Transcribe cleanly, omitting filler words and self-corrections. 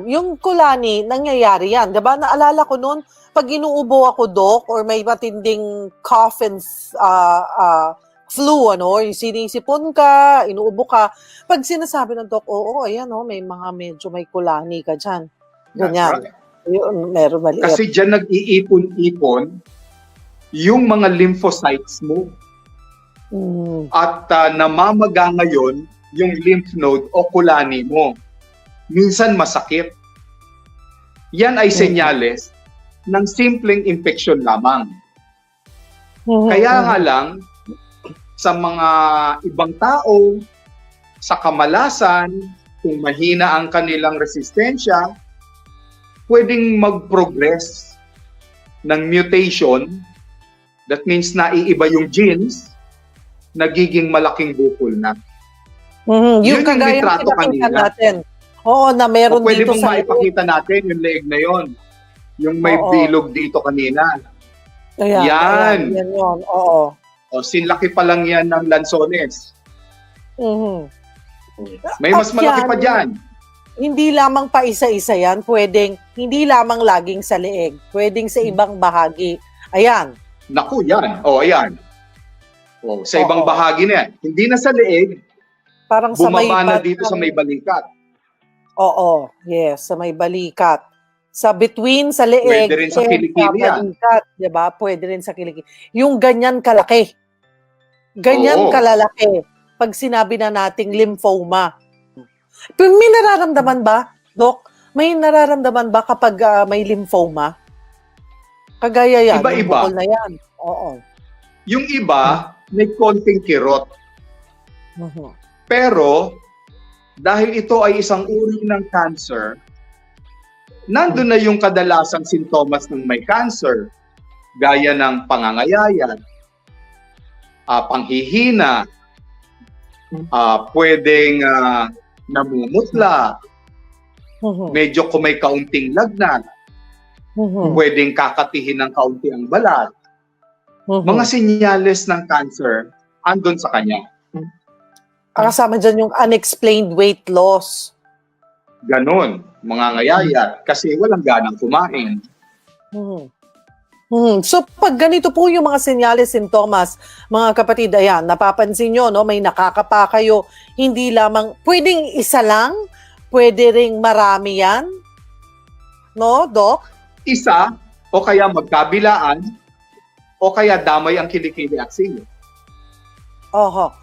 Yung kulani, nangyayari yan. Diba? Naalala ko noon, pag inuubo ako, Doc, or may matinding cough and flu, yung sinisipon ka, inuubo ka. Pag sinasabi ng Doc, oo, ayan, may mga medyo may kulani ka dyan. Ganyan. That's right. Yun, meron maliit. Kasi dyan nag-iipon-ipon yung mga lymphocytes mo. At namamaga ngayon yung lymph node o kulani mo. Minsan masakit. Yan ay senyales ng simpleng infeksyon lamang. Kaya nga lang, sa mga ibang tao, sa kamalasan, kung mahina ang kanilang resistensya, pwedeng mag-progress ng mutation. That means naiiba yung genes, nagiging malaking bukol na. Yung kagaya litrato kanina natin. Oo, na meron pwede dito mong sa maipakita natin yung leeg na yon. Yung may bilog dito kanina. Yan yun. Oo. O, sinlaki pa lang yan ng lansones. May mas malaki pa dyan. Hindi lamang pa isa-isa yan. Pwedeng, hindi lamang laging sa leeg. Pwedeng sa ibang bahagi. Ayan. Naku, yan. O, ayan. O, sa ibang bahagi na yan. Hindi na sa leeg. Parang sa may bumaba na dito sa may balikat. Oo. Yes, sa may balikat. Sa between, sa leeg, pwede rin sa kilikili yan. balikat, diba? Pwede rin sa kilikili. Yung ganyan kalaki. Ganyan kalalaki. Pag sinabi na nating lymphoma. Pero may nararamdaman ba, Doc? May nararamdaman ba kapag may lymphoma? Kagaya yan. Iba-iba. Yung na yan. Oo. Yung iba, may konting kirot. Pero, dahil ito ay isang uri ng cancer, nandun na yung kadalasang sintomas ng may cancer, gaya ng pangangayayat, panghihina, pwedeng namumutla, medyo kung may kaunting lagnat, pwedeng kakatihin ng kaunti ang balat. Mga senyales ng cancer andun sa kanya. Kasama dyan yung unexplained weight loss. Ganon, mga ngayayat, kasi walang ganang kumain. So, pag ganito po yung mga senyales, sintomas, mga kapatid, ayan, napapansin nyo, may nakakapa kayo, hindi lamang, pwedeng isa lang, pwede ring marami yan, no, Doc? Isa, o kaya magkabilaan, o kaya damay ang kilikili at sili. Oho.